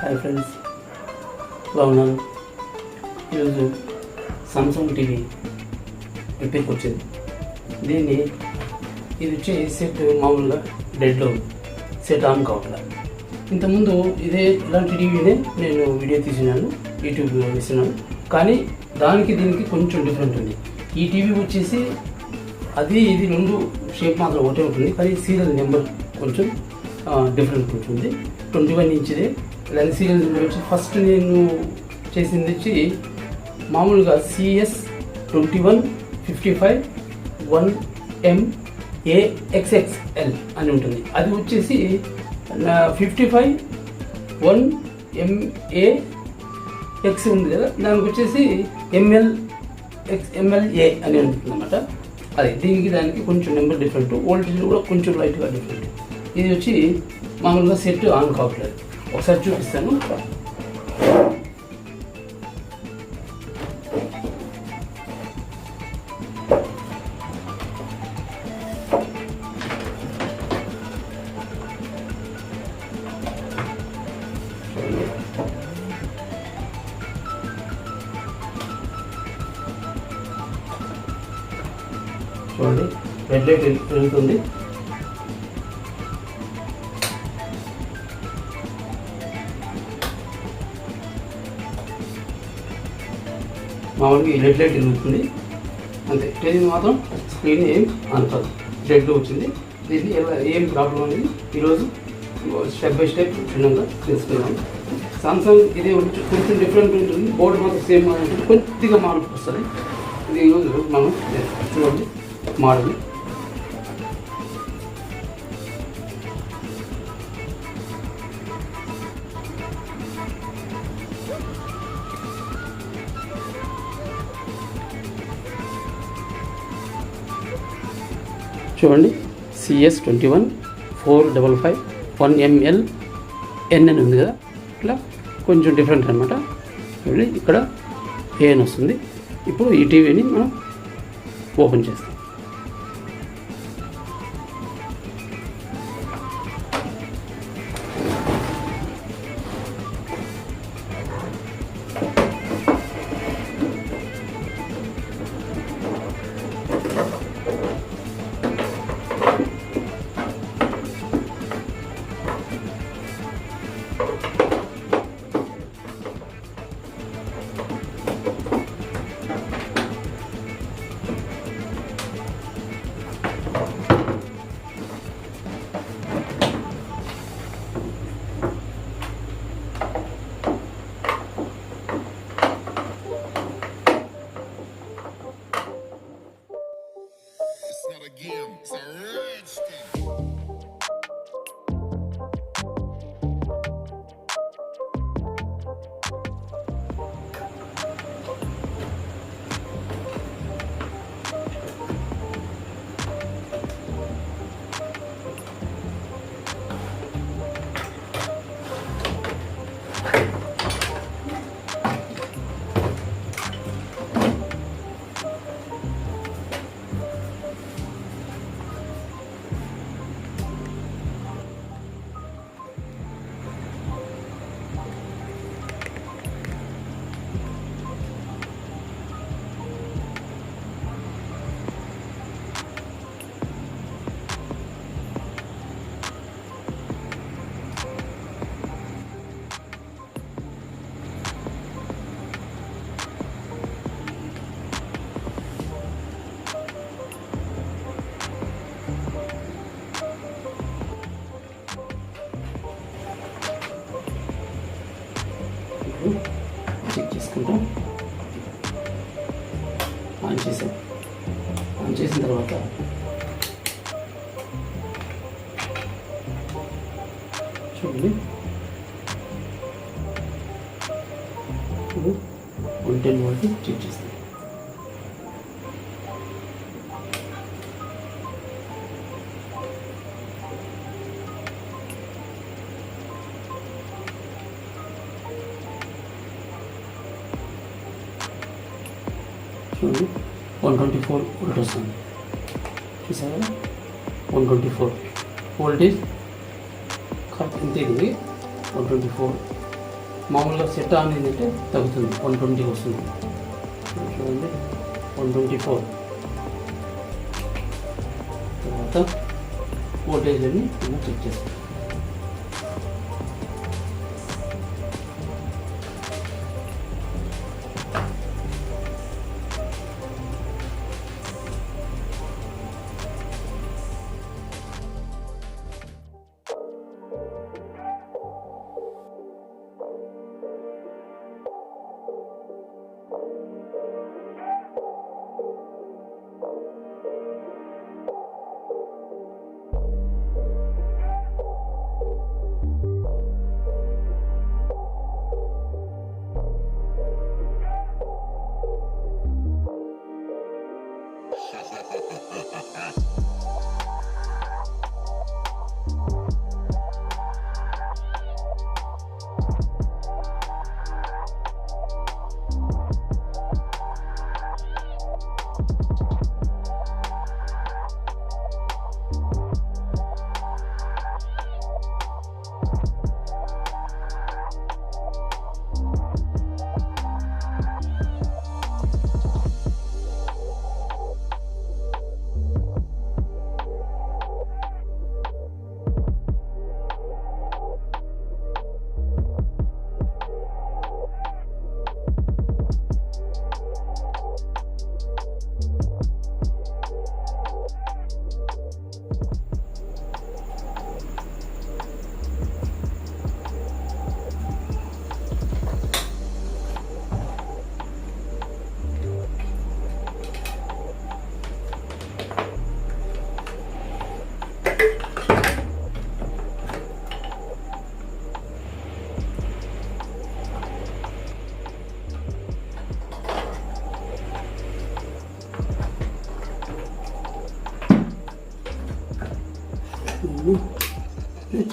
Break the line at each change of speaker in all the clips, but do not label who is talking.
Hi friends, ఎలా ఉన్నారు? ఈరోజు సామ్సంగ్ టీవీ రిపేర్కి వచ్చింది. ఇది వచ్చి సెట్ మామూలుగా డెడ్లో సెట్ ఆన్ కావట్లేదు. ఇంతకుముందు ఇలాంటి టీవీనే నేను వీడియో తీసినాను, యూట్యూబ్లో వేసినాను. కానీ దీనికి కొంచెం డిఫరెంట్ ఉంది. ఈ టీవీ వచ్చేసి ఇది రెండు షేప్ మాత్రం ఒకటే ఉంటుంది, కానీ సీరియల్ నెంబర్ కొంచెం డిఫరెంట్ కొంచెం ఉంది. 21 ఇంచ్దే. ఇలాంటి సీరియల్ నెంబర్ వచ్చి ఫస్ట్ నేను చేసింది వచ్చి మామూలుగా CS21A551MLNXXL అని ఉంటుంది. అది వచ్చేసి 55 ఉంది కదా, దానికి వచ్చేసి MLA అని ఉంటుంది అన్నమాట. దానికి కొంచెం నెంబర్ డిఫరెంట్, వోల్టేజ్ కూడా కొంచెం లైట్గా డిఫరెంట్. ఇది వచ్చి మామూలుగా సెట్ ఆన్ కావట్లేదు. ఒకసారి చూపిస్తాను. చూడండి, రెడ్ లైట్ వెళ్తుంది. మామూలుగా ఈ రెడ్ లైట్ వెళ్తుంది అంతే. ఇది మాత్రం స్క్రీన్ ఏం అంటారు, రెడ్లో వచ్చింది. దీన్ని ఏం ప్రాబ్లం అనేది ఈరోజు స్టెప్ బై స్టెప్ భిన్నంగా తెలుసుకున్నాం. సామ్సంగ్ ఇది కొంచెం డిఫరెంట్ ఉంటుంది, బోర్డు మాత్రం సేమ్ ఉంటుంది, కొద్దిగా మార్పు వస్తుంది. ఇది ఈరోజు మనం చూడండి మోడల్. చూడండి, CS21A551MLNXXL ఉంది కదా, ఇట్లా కొంచెం డిఫరెంట్ అనమాట. చూడండి, ఇక్కడ AN వస్తుంది. ఇప్పుడు ఈ టీవీని మనం ఓపెన్ చేస్తాం. It's a rich thing. Check చేసుకుంటాం. ఆన్ చేసిన తర్వాత చూడండి, 110 వోల్ట్ చెక్ చేస్తాం. చూడండి, 124 వోల్ట్ వస్తుంది. చూసారా, 124 వోల్టేజ్ ఇంతే ఉంది. 124 మామూలుగా సెట్ ఆన్ ఏంటంటే తగ్గుతుంది, 120 వస్తుంది. చూడండి 124. తర్వాత వోల్టేజ్ అని చెక్ చేస్తాం.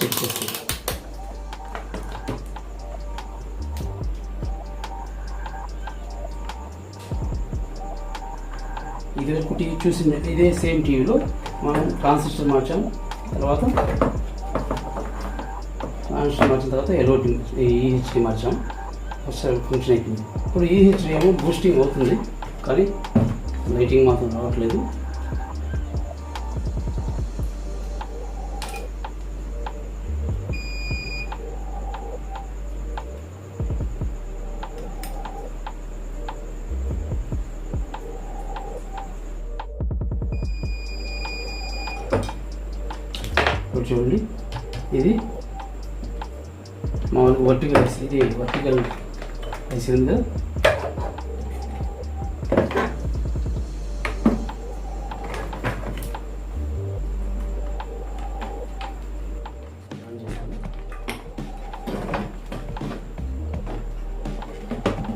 చెక్ చేస్తాం. ఇది వరకు టీవీ చూసింది, ఇదే సేమ్ టీవీలో మనం ట్రాన్సిస్టర్ మార్చాం. తర్వాత ట్రాన్సిస్టర్ మార్చిన తర్వాత ఎల్ఓటి ఈహెచ్డి మార్చాం. ఫంక్షన్ అయిపోయింది. ఇప్పుడు ఈహెచ్డి ఏమో బూస్టింగ్ అవుతుంది, కానీ లైటింగ్ మాత్రం రావట్లేదు. చూడండి, ఇది మామూలుగా వర్టికల్ ఐసి, ఇది వర్టికల్ ఐసి ఉంది.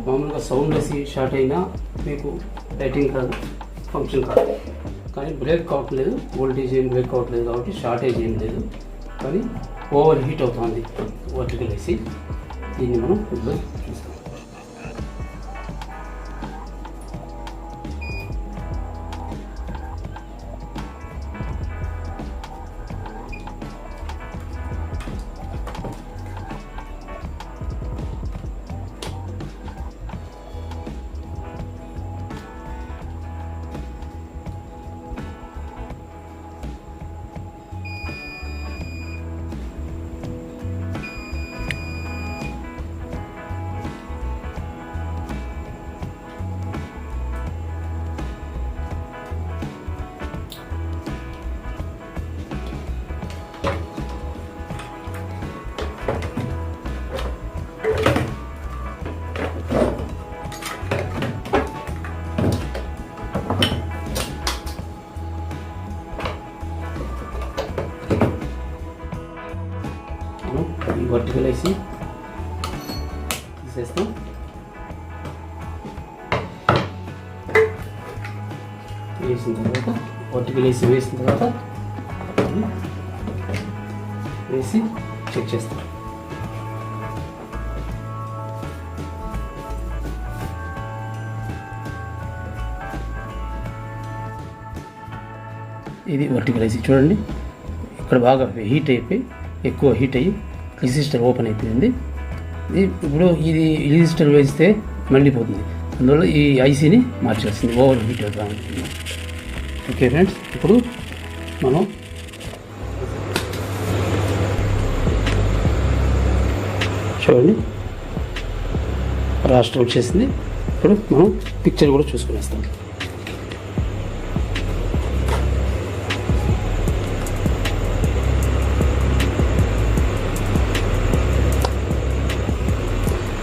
మామూలుగా సౌండ్ వేసి షార్ట్ అయినా మీకు లైటింగ్ కాదు, ఫంక్షన్ కాదు. కానీ బ్రేక్ కావట్లేదు, వోల్టేజ్ ఏం బ్రేక్ అవ్వట్లేదు కాబట్టి షార్టేజ్ ఏం లేదు. కానీ ఓవర్ హీట్ అవుతుంది వర్టికల్ ఐసి. దీన్ని మనం ఇప్పుడు చూస్తాం. వర్టికల్ ఐసి తీసేస్తాం. వేసిన తర్వాత వర్టికల్ ఐసి వేసిన తర్వాత వేసి చెక్ చేస్తాం. ఇది వర్టికల్ ఐసి చూడండి, ఇక్కడ బాగా హీట్ అయిపోయి ఎక్కువ హీట్ అయ్యి రెసిస్టర్ ఓపెన్ అయిపోయింది. ఇప్పుడు ఇది రిజిస్టర్ వేస్తే మండిపోతుంది, అందువల్ల ఈ ఐసీని మార్చేస్తుంది, ఓవర్ హీట్ అవుతా ఉంటుంది. ఓకే ఫ్రెండ్స్, ఇప్పుడు మనం చూడండి రాష్ట్రం వచ్చేసింది. ఇప్పుడు మనం పిక్చర్ కూడా చూసుకునేస్తాం.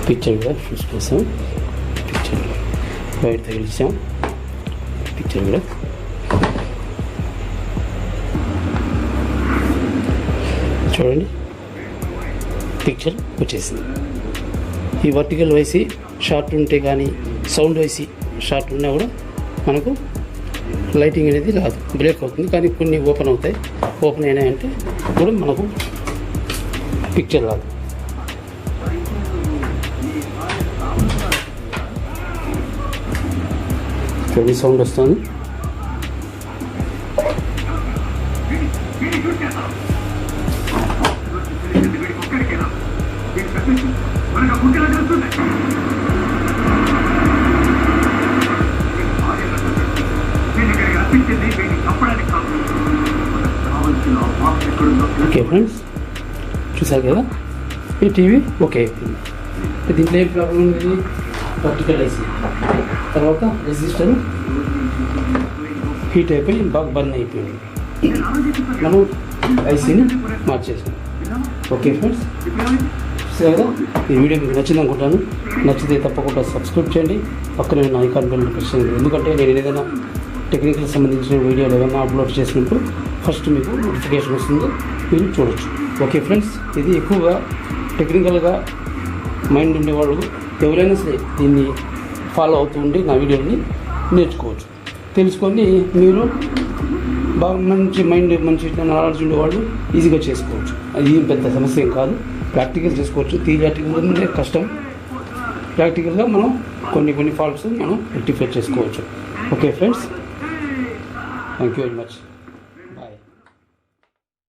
పిక్చర్ కూడా చూసుకొస్తాం. పిక్చర్ వైట్ తగిలిస్తాం. పిక్చర్ కూడా చూడండి, పిక్చర్ వచ్చేసింది. ఈ వర్టికల్ వైసి షార్ట్ ఉంటే కానీ సౌండ్ వైసి షార్ట్ ఉన్నా కూడా మనకు లైటింగ్ అనేది రాదు, బ్రేక్ అవుతుంది. కానీ కొన్ని ఓపెన్ అవుతాయి. ఓపెన్ అయినాయంటే కూడా మనకు పిక్చర్ రాదు. చూడండి సౌండ్ వస్తుంది. ఓకే ఫ్రెండ్స్, చూసారు కదా ఈ టీవీ ఓకే అయిపోయింది. దీంట్లో ఏం ప్రాబ్లం ఉంది, వర్టికల్ ఐసీ, తర్వాత రెసిస్టర్ హీట్ అయిపోయి బాగా బర్న్ అయిపోయింది. మనం ఐసీని మార్చేసాం. ఓకే ఫ్రెండ్స్, చూసారు కదా, ఈ వీడియో మీకు నచ్చింది అనుకుంటాను. నచ్చితే తప్పకుండా సబ్స్క్రైబ్ చేయండి, పక్కనే ఉన్న ఐకాన్ బెల్ ప్రెస్ చేయండి. ఎందుకంటే నేను ఏదైనా టెక్నికల్ సంబంధించిన వీడియోలు ఏమైనా అప్లోడ్ చేసినప్పుడు ఫస్ట్ మీకు నోటిఫికేషన్ వస్తుందో మీరు చూడొచ్చు. ఓకే ఫ్రెండ్స్, ఇది ఎక్కువగా టెక్నికల్గా మైండ్ ఉండేవాళ్ళు ఎవరైనా సరే దీన్ని ఫాలో అవుతూ ఉండి నా వీడియోని నేర్చుకోవచ్చు. తెలుసుకొని మీరు బాగా మంచి మైండ్, మంచి నాలెడ్జ్ ఉండేవాళ్ళు ఈజీగా చేసుకోవచ్చు. అది పెద్ద సమస్య ఏం కాదు, ప్రాక్టికల్ చేసుకోవచ్చు. థియరిటికల్ ఉంటే కష్టం, ప్రాక్టికల్గా మనం కొన్ని ఫాల్ట్స్ మనం రెక్టిఫై చేసుకోవచ్చు. Okay friends, thank you very much.